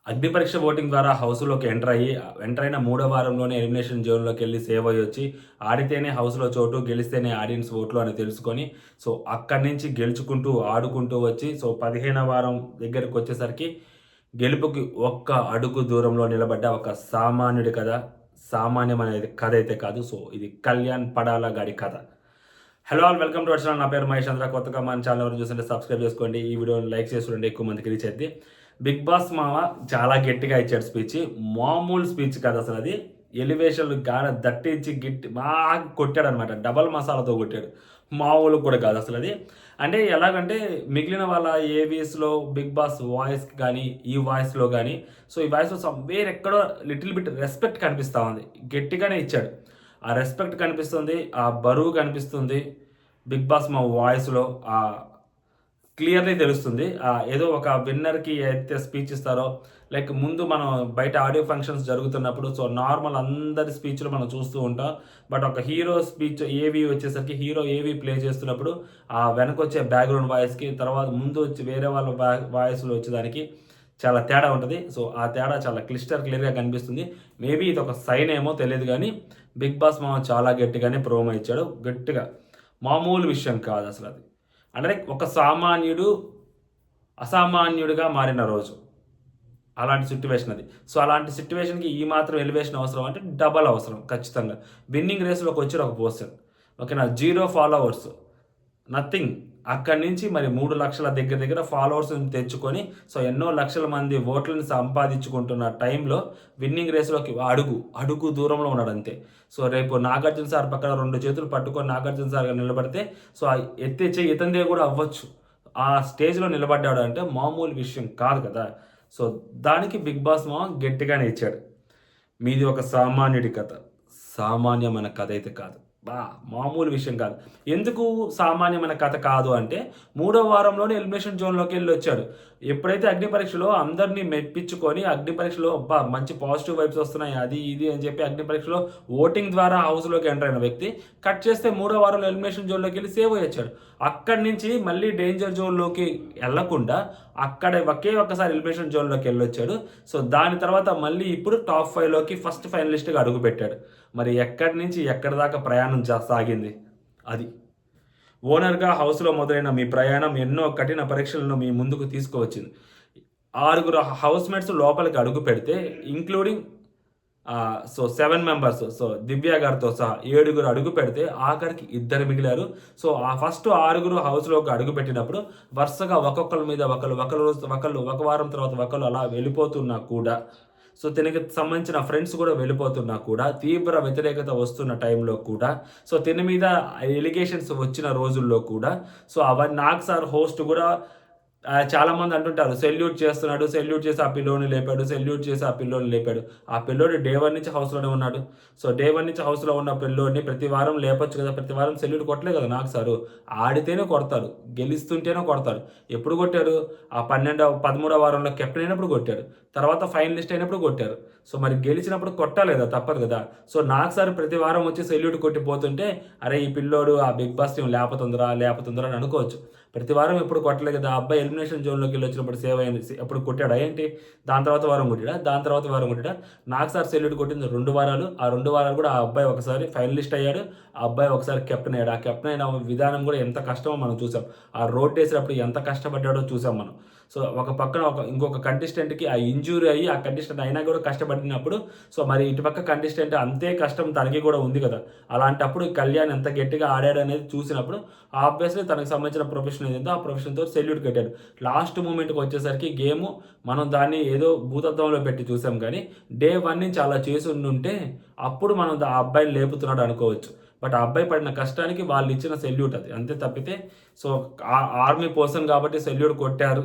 అగ్ని పరీక్ష ఓటింగ్ ద్వారా హౌస్‌లోకి ఎంటర్ అయిన మూడో వారంలోనే ఎలిమినేషన్ జోన్‌లోకెళ్ళి సేవ్ అయ్యొచ్చి, ఆడితేనే హౌస్‌లో చోటు, గెలిస్తేనే ఆడియన్స్ ఓట్లు అని తెలుసుకొని, సో, అక్కడి నుంచి గెలుచుకుంటూ, ఆడుకుంటూ వచ్చి, సో, 15వ వారం దగ్గరికొచ్చేసరికి గెలుపుకి ఒక్క అడుగు దూరంలో నిలబడ్డ ఒక సామాన్యుడి కథ. సామాన్యమనేది కథ అయితే కాదు. సో, ఇది కళ్యాణ్ పడాల గారి కథ. Hello all welcome to our channel. నా పేరు మహేష్ చంద్ర. కొత్తగా మన ఛానల్ ఎవరైనా చూస్తుంటే సబ్స్క్రైబ్ చేసుకోండి. ఈ వీడియోని లైక్ చేసి చూడండి, ఎక్కువ మందికి రీచ్ అయిద్ది. బిగ్ బాస్ మామ చాలా గట్టిగా ఇచ్చాడు స్పీచ్. మామూలు స్పీచ్ కాదు అసలది. ఎలివేషన్‌లు గాన దట్టించి బాగా కొట్టాడనమాట. డబల్ మసాలాతో కొట్టాడు. మామూలుగా కూడా కాదు అసలది. అంటే ఎలాగంటే మిగిలిన వాళ్ళ ఏవీస్‌లో బిగ్ బాస్ వాయిస్‌కి గానీ, ఈ వాయిస్‌లో గానీ, సో ఈ వాయిస్‌లో సమ్‌వేర్ ఎక్కడో లిటిల్ బిట్ రెస్పెక్ట్ కనిపిస్తా ఉంది. గట్టిగానే ఇచ్చాడు. ఆ రెస్పెక్ట్ కనిపిస్తుంది. ఆ బరువు కనిపిస్తుంది. బిగ్ బాస్ మా వాయిస్‌లో క్లియర్‌లీ తెలుస్తుంది. ఏదో ఒక విన్నర్‌కి అయితే స్పీచ్ ఇస్తారో, లైక్ ముందు మనం బయట ఆడియో ఫంక్షన్స్ జరుగుతున్నప్పుడు సో, నార్మల్ అందరి స్పీచ్‌లు మనం చూస్తూ ఉంటాం. బట్ ఒక హీరో స్పీచ్ ఏవీ వచ్చేసరికి హీరో ఏవీ ప్లే చేస్తున్నప్పుడు, ఆ వెనకొచ్చే బ్యాక్‌గ్రౌండ్ వాయిస్‌కి, తర్వాత ముందు వచ్చి వేరే వాళ్ళ వాయిస్‌లు వచ్చేదానికి చాలా తేడా ఉంటది. సో, ఆ తేడా చాలా క్లియర్‌గా కనిపిస్తుంది. మేబీ ఇదొక సైన్ ఏమో తెలీదు గానీ, బిగ్ బాస్ మామ చాలా గట్టిగానే ప్రోమో ఇచ్చాడు. గట్టిగా. మామూలు విషయం కాదసలది. అంటే ఒక సామాన్యుడు అసామాన్యుడిగా మారిన రోజు. అలాంటి సిట్యుయేషన్ అది. సో, అలాంటి సిట్యుయేషన్‌కి ఈ మాత్రం ఎలివేషన్ అవసరం అంటే డబల్ అవసరం ఖచ్చితంగా. విన్నింగ్ రేస్‌లోకి వచ్చాడు ఒక పర్సన్. ఓకేనా? 0 ఫాలోవర్స్. నథింగ్. అక్కడి నుంచి మరి 3,00,000 దగ్గర దగ్గర ఫాలోవర్స్‌ని తెచ్చుకొని, సో, ఎన్నో లక్షల మంది ఓట్లని సంపాదించుకుంటున్న టైంలో విన్నింగ్ రేస్‌లోకి అడుగు దూరంలో ఉన్నాడంతే. సో, రేపు నాగార్జున సార్ పక్కన 2 చేతులు పట్టుకొని నాగార్జున సార్ గారు నిలబడితే, సో, ఆ ఎత్తే చెయ్యి ఇతనిదే గూడా అవ్వచ్చు. ఆ స్టేజ్‌లో నిలబడ్డాడు అంటే మామూలు విషయం కాదు కదా! సో, దానికి బిగ్ బాస్ మామ గట్టిగానే ఇచ్చాడు. మీది ఒక సామాన్యుడి కథ. సామాన్యమైన కథ అయితే కాదు. బా మామూలు విషయం కాదు. ఎందుకు సామాన్యమైన కథ కాదు అంటే, మూడో వారంలోనే ఎలిమినేషన్ జోన్‌లోకెళ్ళొచ్చాడు. ఎప్పుడైతే అగ్ని పరీక్షలో అందరిని మెప్పించుకొని, అగ్ని పరీక్షలో అబ్బా! మంచి పాజిటివ్ వైబ్స్ వస్తున్నాయి. అది, ఇది అని చెప్పి అగ్ని పరీక్షలో ఓటింగ్ ద్వారా హౌస్‌లోకి ఎంటర్ అయిన వ్యక్తి, కట్ చేస్తే మూడో వారంలో ఎలిమినేషన్ జోన్‌లోకెళ్ళి సేవ్ అయ్యొచ్చాడు. అక్కడి నుంచి మళ్ళీ డేంజర్ జోన్‌లోకి ఎళ్ళకుండా, అక్కడే ఒకే ఒక్కసారి ఎలిమినేషన్ జోన్‌లోకెళ్ళొచ్చాడు. సో, దాని తర్వాత మళ్ళీ ఇప్పుడు టాప్ 5లోకి ఫస్ట్ ఫైనలిస్ట్‌గా అడుగుపెట్టాడు. మరి ఎక్కడి నుంచి ఎక్కడి దాకా ప్రయాణం సాగింది? అది. ఓనర్‌గా హౌస్‌లో మొదలైన మీ ప్రయాణం ఎన్నో కఠిన పరీక్షలను మీ ముందుకు తీసుకువచ్చింది. 6 హౌస్‌మేట్స్ లోపలికి అడుగుపెడితే ఇంక్లూడింగ్ సో, 7 మెంబర్స్. సో, దివ్య గారితో సహా 7 అడుగుపెడితే ఆఖరికి ఇద్దరు మిగిలారు. సో, ఆ ఫస్ట్ 6 హౌస్‌లోకి అడుగుపెట్టినప్పుడు వరుసగా ఒక్కొక్కళ్ళ మీద ఒకళ్ళు ఒక వారం తర్వాత ఒకళ్ళు అలా వెళ్ళిపోతున్నా కూడా, సో, తినకి సంబంధించిన ఫ్రెండ్స్ కూడా వెళ్ళిపోతున్నా కూడా, తీవ్ర వ్యతిరేకత వస్తున్న టైంలో కూడా, సో, తిన మీద ఎలిగేషన్స్ వచ్చిన రోజుల్లో కూడా, సో, నాగ్ సార్ హోస్ట్ కూడా చాలామంది అంటుంటారు సెల్యూట్ చేసి ఆ పిల్లోడిని లేపాడు. సెల్యూట్ చేసి ఆ పిల్లోడిని లేపాడు. ఆ పిల్లోడు డే 1 నుంచి హౌస్‌లోనే ఉన్నాడు. సో, డే 1 నుంచి హౌస్‌లో ఉన్న పిల్లోడిని ప్రతి వారం లేపొచ్చు కదా! ప్రతి వారం సెల్యూట్ కొట్టలే కదా నాగ్ సారు. ఆడితేనే కొడతారు. గెలుస్తుంటేనే కొడతారు. ఎప్పుడు కొట్టారు? ఆ 13వ వారంలో కెప్టెన్ అయినప్పుడు కొట్టారు. తర్వాత ఫైనలిస్ట్ అయినప్పుడు కొట్టారు. సో, మరి గెలిచినప్పుడు కొట్టాలి కదా! తప్పదు కదా! సో, నాగ్ సార్ ప్రతి వారం వచ్చి సెల్యూట్ కొట్టి పోతుంటే, అరే! ఈ పిల్లోడు ఆ బిగ్ బాస్ టీమ్ లేపుతుందిరా అని అనుకోవచ్చు. ప్రతి వారం ఎప్పుడు కొట్టలే కదా! ఆ అబ్బాయి ఎలిమినేషన్ జోన్‌లోకెళ్ళొచ్చినప్పుడు సేవ్ అయింది. అప్పుడు కొట్టాడా ఏంటి? దాని తర్వాత వారం కొట్టాడా? దాని తర్వాత వారం కొట్టాడా? నాగ్ సార్ సెల్యూట్ కొట్టింది 2 వారాలు. ఆ 2 వారాలు కూడా ఆ అబ్బాయి ఒకసారి ఫైనలిస్ట్ అయ్యాడు. ఆ అబ్బాయి ఒకసారి కెప్టెన్ అయ్యాడు. ఆ కెప్టెన్ అయిన విధానం కూడా ఎంత కష్టమో మనం చూసాం. ఆ రోటేసేటప్పుడు ఎంత కష్టపడ్డాడో చూసాం మనం. సో, ఒక పక్కన ఇంకొక కంటెస్టెంట్‌కి ఆ ఇంజ్యూరీ అయ్యి, ఆ కంటెస్టెంట్ అయినా కూడా కష్టపడినప్పుడు, సో, మరి ఇటుపక్క కంటెస్టెంట్ అంతే కష్టం తనకి కూడా ఉంది కదా! అలాంటప్పుడు కళ్యాణ్ ఎంత గట్టిగా ఆడాడనేది చూసినప్పుడు, ఆబ్వియస్‌లీ తనకు సంబంధించిన ప్రొఫెషన్ ఏదైందో, ఆ ప్రొఫెషన్‌తో సెల్యూట్ కట్టాడు. లాస్ట్ మూమెంట్‌కొచ్చేసరికి గేము మనం దాన్ని ఏదో భూతద్దంలో పెట్టి చూసాం గానీ, డే 1 నుంచి అలా చేసుండుంటే, అప్పుడు మనం ఆ అబ్బాయిని లేపుతున్నాడు అనుకోవచ్చు. బట్ ఆ అబ్బాయి పడిన కష్టానికి వాళ్ళిచ్చిన సెల్యూట్ అది. అంతే తప్పితే, సో, ఆర్మీ పర్సన్ కాబట్టి సెల్యూట్ కొట్టారు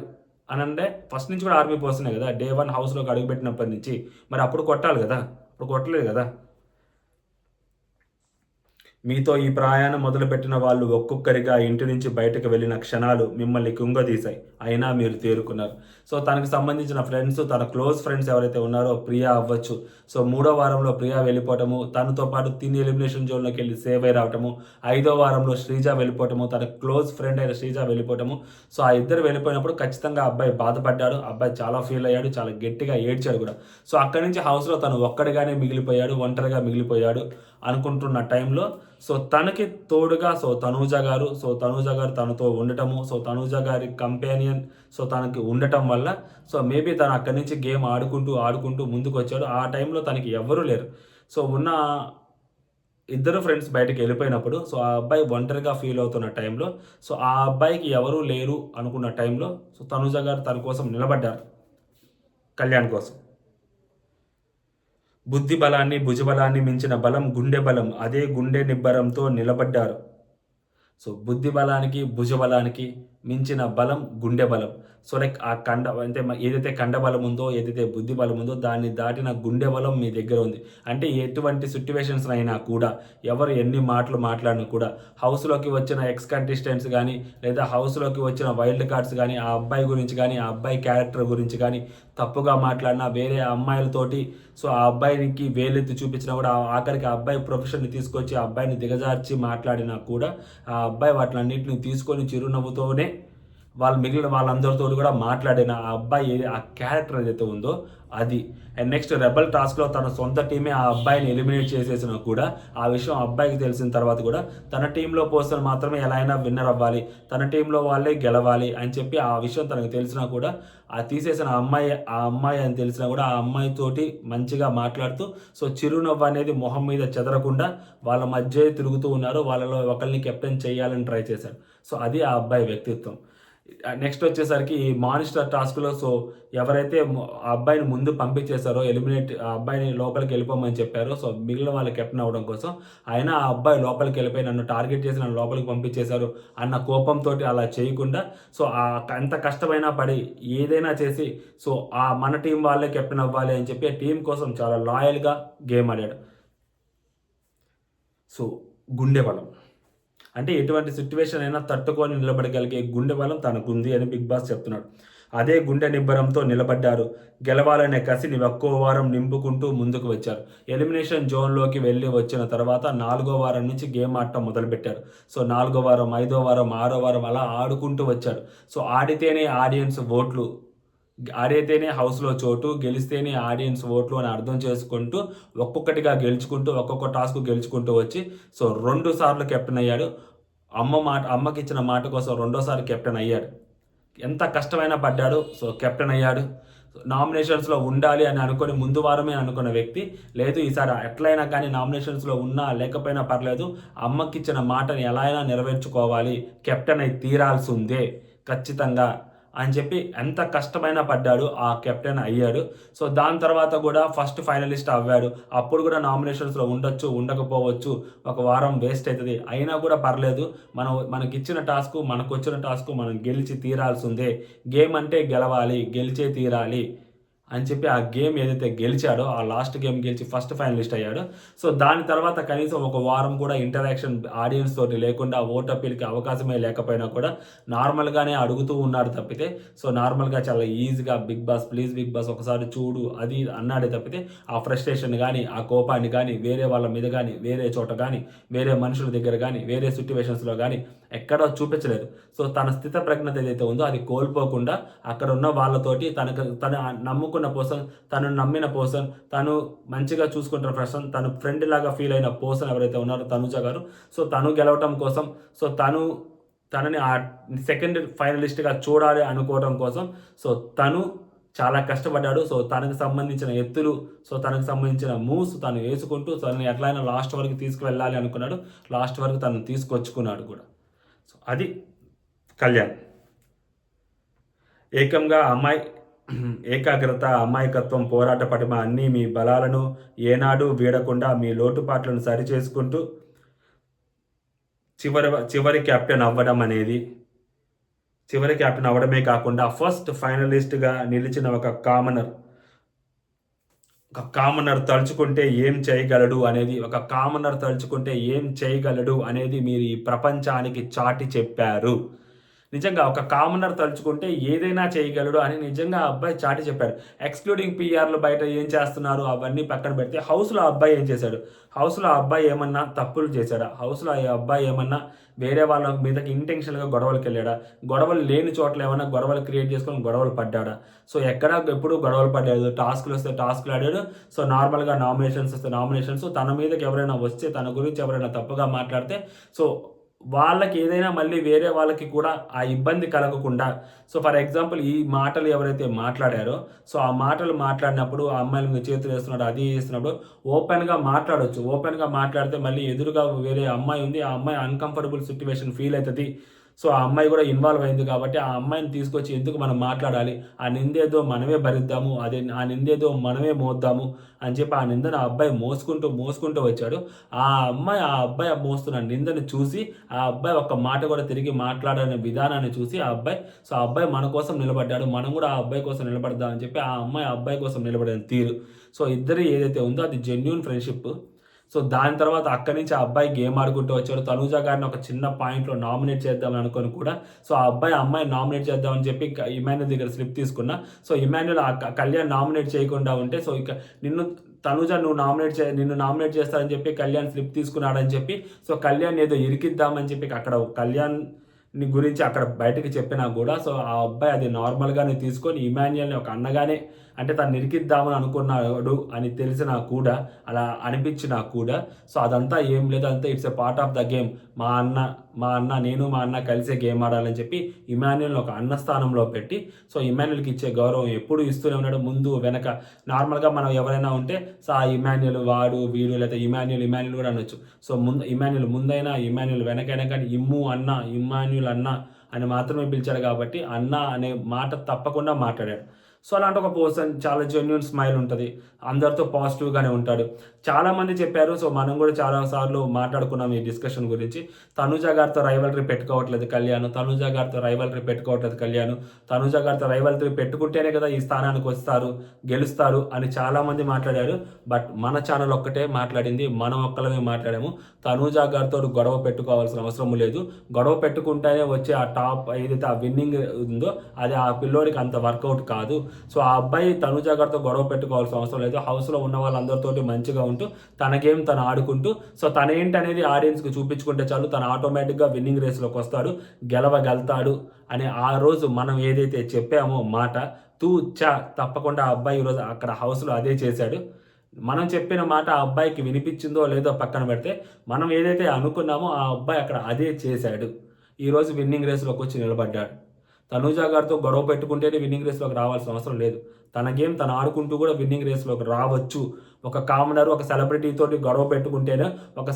అనంటే, ఫస్ట్ నుంచి కూడా ఆర్మీ పర్సనే గదా! డే 1 హౌస్‌లోకి అడుగుపెట్టినప్పటి నుంచి. మరి అప్పుడు కొట్టాలి గదా! అప్పుడు కొట్టలేదు గదా! మీతో ఈ ప్రయాణం మొదలుపెట్టిన వాళ్ళు ఒక్కొక్కరిగా ఇంటి నుంచి బయటకు వెళ్ళిన క్షణాలు మిమ్మల్ని కుంగదీశాయి. అయినా మీరు తేరుకున్నారు. సో, తనకు సంబంధించిన ఫ్రెండ్స్, తన క్లోజ్ ఫ్రెండ్స్ ఎవరైతే ఉన్నారో ప్రియా అవ్వచ్చు. సో, మూడో వారంలో ప్రియా వెళ్ళిపోవటము, తనతో పాటు తిని ఎలిమినేషన్ జోన్‌లోకి వెళ్లి సేవ్ అయ్యి రావటము, ఐదో వారంలో శ్రీజ వెళ్ళిపోవటము, తన క్లోజ్ ఫ్రెండ్ అయిన శ్రీజ వెళ్ళిపోవటము. సో, ఆ ఇద్దరు వెళ్ళిపోయినప్పుడు ఖచ్చితంగా ఆ అబ్బాయి బాధపడ్డాడు. ఆ అబ్బాయి చాలా ఫీల్ అయ్యాడు. చాలా గట్టిగా ఏడ్చాడు కూడా. సో, అక్కడి నుంచి హౌస్‌లో తను ఒక్కడిగానే మిగిలిపోయాడు. ఒంటరిగా మిగిలిపోయాడు అనుకుంటున్న టైంలో సో, తనకి తోడుగా తనూజ గారు తనతో ఉండటము, సో, తనూజ గారి కంపానియన్ తనకి ఉండటం వల్ల మేబీ తను అక్కడి నుంచి గేమ్ ఆడుకుంటూ ముందుకొచ్చాడు. ఆ టైంలో తనకి ఎవ్వరూ లేరు. ఉన్న ఇద్దరు ఫ్రెండ్స్ బయటికెళ్ళిపోయినప్పుడు ఆ అబ్బాయి ఒంటరిగా ఫీల్ అవుతున్న టైంలో ఆ అబ్బాయికి ఎవరూ లేరు అనుకున్న టైంలో తనూజ గారు తన కోసం నిలబడ్డారు. కళ్యాణ్ కోసం. బుద్ధి బలాన్ని, భుజబలాన్ని మించిన బలం గుండె బలం. అదే గుండె నిబ్బరంతో నిలబడ్డారు. బుద్ధి బలానికి, భుజబలానికి మించిన బలం గుండె బలం. లైక్ ఆ అంటే ఏదైతే కండబలం ఉందో, ఏదైతే బుద్ధి బలం ఉందో దాన్ని దాటిన గుండె బలం మీ దగ్గర ఉంది. అంటే ఎటువంటి సిట్యుయేషన్స్‌నైనా కూడా, ఎవరు ఎన్ని మాటలు మాట్లాడినా కూడా, హౌస్‌లోకి వచ్చిన ఎక్స్ కంటెస్టెంట్స్ గానీ, లేదా హౌస్‌లోకి వచ్చిన వైల్డ్ కార్డ్స్ గానీ, ఆ అబ్బాయి గురించి గానీ, ఆ అబ్బాయి క్యారెక్టర్ గురించి గానీ, తప్పుగా మాట్లాడినా, వేరే అమ్మాయిలతోటి ఆ అబ్బాయికి వేలెత్తి చూపించినా కూడా, ఆఖరికి ఆ అబ్బాయి ప్రొఫెషన్‌ని తీసుకొచ్చి, ఆ అబ్బాయిని దిగజార్చి మాట్లాడినా కూడా, ఆ అబ్బాయి వాటిలన్నిటిని తీసుకొని చిరునవ్వుతోనే మిగిలిన వాళ్ళందరితోటి కూడా మాట్లాడిన ఆ అబ్బాయి ఆ క్యారెక్టర్ ఏదైతే ఉందో అది. అండ్ నెక్స్ట్ రెబెల్ టాస్క్‌లో తన సొంత టీమే ఆ అబ్బాయిని ఎలిమినేట్ చేసేసినా కూడా, ఆ విషయం ఆ అబ్బాయికి తెలిసిన తర్వాత కూడా, తన టీంలో పర్సన్ మాత్రమే ఎలా అయినా విన్నర్ అవ్వాలి, తన టీంలో వాళ్ళే గెలవాలి అని చెప్పి ఆ విషయం తనకు తెలిసినా కూడా, ఆ తీసేసిన ఆ అమ్మాయి అని తెలిసినా కూడా, ఆ అమ్మాయితోటి మంచిగా మాట్లాడుతూ చిరునవ్వు అనేది మొహం మీద చెదరకుండా వాళ్ళ మధ్యే తిరుగుతూ ఉన్నారు. వాళ్ళలో ఒకళ్ళని కెప్టెన్ చేయాలని ట్రై చేశారు. అది ఆ అబ్బాయి వ్యక్తిత్వం. నెక్స్ట్ వచ్చేసరికి మానిస్టర్ టాస్క్‌లో ఎవరైతే ఆ అబ్బాయిని ముందు పంపించేసారో ఆ అబ్బాయిని లోపలికి వెళ్ళిపోమని చెప్పారో మిగిలిన వాళ్ళు కెప్టెన్ అవ్వడం కోసం, అయినా ఆ అబ్బాయి లోపలికి వెళ్ళిపోయి నన్ను టార్గెట్ చేసి నన్ను లోపలికి పంపించేశారు అన్న కోపంతోటి అలా చేయకుండా ఎంత కష్టమైనా పడి ఏదైనా చేసి మన టీం వాళ్ళే కెప్టెన్ అవ్వాలి అని చెప్పి ఆ టీం కోసం చాలా లాయల్‌గా గేమ్ ఆడాడు. గుండె బలం. అంటే ఎటువంటి సిట్యుయేషన్ అయినా తట్టుకొని నిలబడగలిగే గుండె బలం తనకుంది అని బిగ్ బాస్ చెప్తున్నాడు. అదే గుండె నిబ్బరంతో నిలబడ్డారు. గెలవాలనే కసిని ఒక్కో వారం నింపుకుంటూ ముందుకు వచ్చారు. ఎలిమినేషన్ జోన్‌లోకి వెళ్ళి వచ్చిన తర్వాత 4వ వారం నుంచి గేమ్ ఆడటం మొదలుపెట్టారు. 4వ వారం, 5వ వారం, 6వ వారం అలా ఆడుకుంటూ వచ్చారు. ఆడితేనే ఆడియన్స్ ఓట్లు, ఆడితేనే హౌస్‌లో చోటు, గెలిస్తేనే ఆడియన్స్ ఓట్లు అని అర్థం చేసుకుంటూ ఒక్కొక్కటిగా గెలుచుకుంటూ, ఒక్కొక్క టాస్క్ గెలుచుకుంటూ వచ్చి 2 సార్లు కెప్టెన్ అయ్యాడు. అమ్మకిచ్చిన మాట కోసం రెండోసారి కెప్టెన్ అయ్యాడు. ఎంత కష్టమైనా పడ్డాడు. కెప్టెన్ అయ్యాడు. నామినేషన్స్‌లో ఉండాలి అని అనుకోని ముందు వారమే అనుకున్న వ్యక్తి, లేదు ఈసారి ఎట్లైనా కానీ నామినేషన్స్‌లో ఉన్నా లేకపోయినా పర్లేదు, అమ్మకిచ్చిన మాటని ఎలా అయినా నెరవేర్చుకోవాలి, కెప్టెన్ అయి తీరాల్సిందే ఖచ్చితంగా అని చెప్పి ఎంత కష్టమైనా పడ్డాడు. ఆ కెప్టెన్ అయ్యాడు. దాని తర్వాత కూడా ఫస్ట్ ఫైనలిస్ట్ అవ్వాడు. అప్పుడు కూడా నామినేషన్స్‌లో ఉండొచ్చు, ఉండకపోవచ్చు. ఒక వారం వేస్ట్ అయితది. అయినా కూడా పర్లేదు. మనకిచ్చిన మనకొచ్చిన టాస్క్ మనం గెలిచి తీరాల్సిందే. గేమ్ అంటే గెలవాలి, గెలిచే తీరాలి అని చెప్పి ఆ గేమ్ ఏదైతే గెలిచాడో, ఆ లాస్ట్ గేమ్ గెలిచి ఫస్ట్ ఫైనలిస్ట్ అయ్యాడు. దాని తర్వాత కనీసం ఒక వారం కూడా ఇంటరాక్షన్ ఆడియన్స్ తోటి లేకుండా, ఓట్ అప్పీల్‌కి అవకాశమే లేకపోయినా కూడా నార్మల్‌గానే అడుగుతూ ఉన్నాడు తప్పితే, నార్మల్‌గా చాలా ఈజీగా బిగ్ బాస్ ప్లీజ్ బిగ్ బాస్ ఒకసారి చూడు అది అన్నాడే తప్పితే, ఆ ఫ్రస్ట్రేషన్ గానీ, ఆ కోపాన్ని గానీ, వేరే వాళ్ళ మీద గానీ, వేరే చోట గానీ, వేరే మనుషుల దగ్గర గానీ, వేరే సిట్యుయేషన్స్‌లో గానీ ఎక్కడా చూపించలేదు. తన స్థితప్రజ్ఞత ఏదైతే ఉందో అది కోల్పోకుండా అక్కడ ఉన్న వాళ్ళతోటి తను నమ్ముకున్న పర్సన్, తను నమ్మిన పర్సన్, తను మంచిగా చూసుకుంటున్న పర్సన్, తను ఫ్రెండ్ లాగా ఫీల్ అయిన పర్సన్ ఎవరైతే ఉన్నారో తనుజ గారు, తను గెలవటం కోసం, తనని ఆ సెకండ్ ఫైనలిస్ట్‌గా చూడాలి అనుకోవడం కోసం తను చాలా కష్టపడ్డాడు. తనకు సంబంధించిన ఎత్తులు, తనకు సంబంధించిన మూవ్స్ తను వేసుకుంటూ తనని ఎట్లైనా లాస్ట్ వరకు తీసుకువెళ్ళాలి అనుకున్నాడు. లాస్ట్ వరకు తనను తీసుకొచ్చుకున్నాడు కూడా. అది కళ్యాణ్. ఏకంగా ఏకాగ్రత, అమాయకత్వం, పోరాట పటిమ అన్నీ మీ బలాలను ఏనాడూ వీడకుండా మీ లోటుపాట్లను సరిచేసుకుంటూ చివరి కెప్టెన్ అవ్వడమే కాకుండా ఫస్ట్ ఫైనలిస్ట్‌గా నిలిచిన ఒక ఒక కామనర్ తలుచుకుంటే ఏం చేయగలడు అనేది, ఒక కామనర్ తలుచుకుంటే ఏం చేయగలడు అనేది మీరు ఈ ప్రపంచానికి చాటి చెప్పారు. నిజంగా ఒక కామనర్ తలుచుకుంటే ఏదైనా చేయగలడు అని నిజంగా ఆ అబ్బాయి చాటి చెప్పారు. ఎక్స్‌క్లూడింగ్ పీఆర్‌లు బయట ఏం చేస్తున్నారు అవన్నీ పక్కన పెడితే హౌస్‌లో ఆ అబ్బాయి ఏం చేశాడు? హౌస్‌లో ఆ అబ్బాయి ఏమన్నా తప్పులు చేశాడా? హౌస్‌లో ఆ అబ్బాయి ఏమన్నా వేరే వాళ్ళ మీదకి ఇంటెన్షనల్‌గా గొడవలకెళ్ళాడా? గొడవలు లేని చోట్ల ఏమన్నా గొడవలు క్రియేట్ చేసుకొని గొడవలు పడ్డాడా? సో, ఎక్కడ ఎప్పుడు గొడవలు పడలేదు. టాస్క్‌లొస్తే టాస్క్‌లు ఆడాడు. సో, నార్మల్‌గా నామినేషన్స్ వస్తే నామినేషన్స్. తన మీదకి ఎవరైనా వస్తే, తన గురించి ఎవరైనా తప్పుగా మాట్లాడితే సో, వాళ్ళకి ఏదైనా మళ్ళీ వేరే వాళ్ళకి కూడా ఆ ఇబ్బంది కలగకుండా సో, ఫర్ ఎగ్జాంపుల్ ఈ మాటలు ఎవరైతే మాట్లాడారో, సో, ఆ మాటలు మాట్లాడినప్పుడు ఆ అమ్మాయిల మీద చేతులేస్తున్నాడు, అది చేస్తున్నప్పుడు ఓపెన్‌గా మాట్లాడొచ్చు. ఓపెన్‌గా మాట్లాడితే మళ్ళీ ఎదురుగా వేరే అమ్మాయి ఉంది. ఆ అమ్మాయి అన్‌కంఫర్టబుల్ సిట్యుయేషన్ ఫీల్ అయితది. సో, ఆ అమ్మాయి కూడా ఇన్వాల్వ్ అయింది కాబట్టి, ఆ అమ్మాయిని తీసుకొచ్చి ఎందుకు మనం మాట్లాడాలి? ఆ నిందేదో మనమే భరిద్దాము. అదే ఆ నిందేదో మనమే మోద్దాము అని చెప్పి ఆ నిందను ఆ అబ్బాయి మోసుకుంటూ వచ్చాడు. ఆ అబ్బాయి మోస్తున్న నిందను చూసి, ఆ అబ్బాయి ఒక్క మాట కూడా తిరిగి మాట్లాడని విధానాన్ని చూసి ఆ అబ్బాయి మన కోసం నిలబడ్డాడు. మనం కూడా ఆ అబ్బాయి కోసం నిలబడదాం అని చెప్పి, ఆ అమ్మాయి ఆ అబ్బాయి కోసం నిలబడిన తీరు. సో, ఇద్దరు ఏదైతే ఉందో అది జెన్యూన్ ఫ్రెండ్‌షిప్. సో, దాని తర్వాత అక్కడి నుంచి ఆ అబ్బాయి గేమ్ ఆడుకుంటూ వచ్చాడు. తనూజ గారిని ఒక చిన్న పాయింట్‌లో నామినేట్ చేద్దామని అనుకోని కూడా, సో, ఆ అబ్బాయి ఆ అమ్మాయిని నామినేట్ చేద్దామని చెప్పి ఇమాన్యుల్ దగ్గర స్లిప్ తీసుకున్నా. సో, ఇమాన్యుల్ కళ్యాణ్ నామినేట్ చేయకుండా ఉంటే, సో, ఇక నిన్ను తనూజ నిన్ను నామినేట్ చేస్తానని చెప్పి కళ్యాణ్ స్లిప్ తీసుకున్నాడని చెప్పి, సో, కళ్యాణ్ ఏదో ఇరికిద్దామని చెప్పి అక్కడ కళ్యాణ్‌ని గురించి అక్కడ బయటకి చెప్పినా గూడా, సో, ఆ అబ్బాయి అది నార్మల్‌గానే తీసుకొని ఇమాన్యుయల్‌ని ఒక అన్నగానే అంటే తనని ఇరికిద్దామని అనుకున్నాడు అని తెలిసినా కూడా, అలా అనిపించినా కూడా, సో, అదంతా ఏం లేదు. అంతా it's a part of the game. మా అన్న కలిసే గేమ్ ఆడాలని చెప్పి ఇమాన్యుయల్‌ని ఒక అన్న స్థానంలో పెట్టి, సో, ఇమాన్యుయల్‌కి ఇచ్చే గౌరవం ఎప్పుడూ ఇస్తూనే ఉన్నాడు. ముందు, వెనక నార్మల్‌గా మనం ఎవరైనా ఉంటే సో, ఆ ఇమాన్యుయల్ వాడు, వీడు లేకపోతే ఇమాన్యుయల్ కూడా అనొచ్చు. సో, ఇమాన్యుయల్ ముందైనా, ఇమాన్యుయల్ వెనకైనా కానీ ఇమ్మాన్యుయల్ అన్న అని మాత్రమే పిలిచాడు కాబట్టి, అన్న అనే మాట తప్పకుండా మాట్లాడాడు. సో, అలాంటి ఒక పర్సన్ చాలా జెన్యూన్ స్మైల్ ఉంటది. అందరితో పాజిటివ్‌గానే ఉంటాడు. చాలామంది చెప్పారు. సో, మనం కూడా చాలా సార్లు మాట్లాడుకున్నాం ఈ డిస్కషన్ గురించి. తనుజ గారితో రైవల్రీ పెట్టుకోవట్లేదు కళ్యాణ్. తనుజ గారితో రైవల్రీ పెట్టుకోవట్లేదు కళ్యాణ్. తనుజ గారితో రైవల్రీ పెట్టుకుంటేనే కదా ఈ స్థానానికి వస్తారు, గెలుస్తారు అని చాలామంది మాట్లాడారు. బట్ మన ఛానల్ ఒక్కటే మాట్లాడింది. మనం ఒక్కలమే మాట్లాడాము. తనుజ గారితో గొడవ పెట్టుకోవాల్సిన అవసరం లేదు. గొడవ పెట్టుకుంటేనే వచ్చే ఆ టాప్ ఏదైతే ఆ విన్నింగ్ ఉందో అది ఆ పిల్లోడికి అంత వర్కౌట్ కాదు. సో, ఆ అబ్బాయి తనుజ గారితో గొడవ పెట్టుకోవాల్సిన అవసరం లేదు. హౌస్‌లో ఉన్న వాళ్ళందరితోటి మంచిగా ఉంటూ, తన గేమ్ తను ఆడుకుంటూ, సో, తనేంటనేది ఆడియన్స్‌కి చూపించుకుంటే చాలు. తను ఆటోమేటిక్‌గా విన్నింగ్ రేస్‌లోకి వస్తాడు. గెలవగలుగుతాడు అనే ఆ రోజు మనం ఏదైతే చెప్పామో మాట తూ చ తప్పకుండా ఆ అబ్బాయి ఈరోజు అక్కడ హౌస్‌లో అదే చేశాడు. మనం చెప్పిన మాట ఆ అబ్బాయికి వినిపించిందో లేదో పక్కన పెడితే, మనం ఏదైతే అనుకున్నామో ఆ అబ్బాయి అక్కడ అదే చేశాడు. ఈరోజు విన్నింగ్ రేస్‌లోకొచ్చి నిలబడ్డాడు. తనూజ గారితో గొడవ పెట్టుకుంటేనే విన్నింగ్ రేస్‌లోకి రావాల్సిన అవసరం లేదు. తన గేమ్ తను ఆడుకుంటూ కూడా విన్నింగ్ రేస్‌లోకి రావచ్చు. ఒక కామనర్ ఒక సెలబ్రిటీ తోటి గొడవ పెట్టుకుంటేనో, ఒక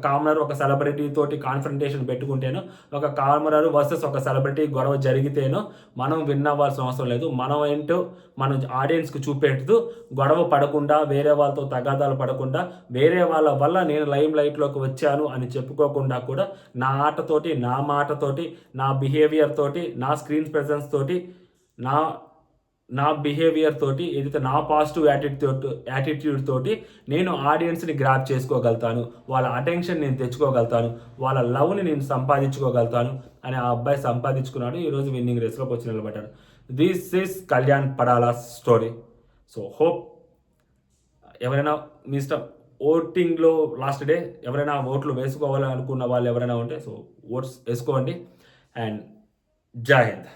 కామనర్ ఒక సెలబ్రిటీ తోటి కాన్ఫ్రంటేషన్ పెట్టుకుంటేనో, ఒక కామనర్ వర్సెస్ ఒక సెలబ్రిటీ గొడవ జరిగితేనో మనం విన్ అవ్వాల్సిన అవసరం లేదు. మనం ఏంటో మనం ఆడియన్స్‌కి చూపెడుతూ గొడవ పడకుండా, వేరే వాళ్ళతో తగాదాలు పడకుండా, వేరే వాళ్ళ వల్ల నేను లైమ్ లైట్‌లోకి వచ్చాను అని చెప్పుకోకుండా కూడా నా ఆటతోటి, నా మాటతోటి, నా బిహేవియర్ తోటి, నా స్క్రీన్ ప్రెజెన్స్ తోటి, నా నా బిహేవియర్ తోటి ఏదైతే నా పాజిటివ్ యాటిట్యూడ్ తోటి నేను ఆడియన్స్‌ని గ్రాబ్ చేసుకోగలుగుతాను. వాళ్ళ అటెన్షన్ నేను తెచ్చుకోగలుగుతాను. వాళ్ళ లవ్‌ని నేను సంపాదించుకోగలుగుతాను అని ఆ అబ్బాయి సంపాదించుకున్నాడు. ఈరోజు విన్నింగ్ రేస్‌లోకి వచ్చి నిలబడ్డాడు. This is Kalyan Padala's story. So, hope ఎవరైనా మీ ఇష్టం ఓటింగ్‌లో లాస్ట్ డే ఎవరైనా ఓట్లు వేసుకోవాలి అనుకున్న వాళ్ళు ఎవరైనా ఉంటే సో, ఓట్స్ ఏసుకోండి. అండ్ జై హింద్.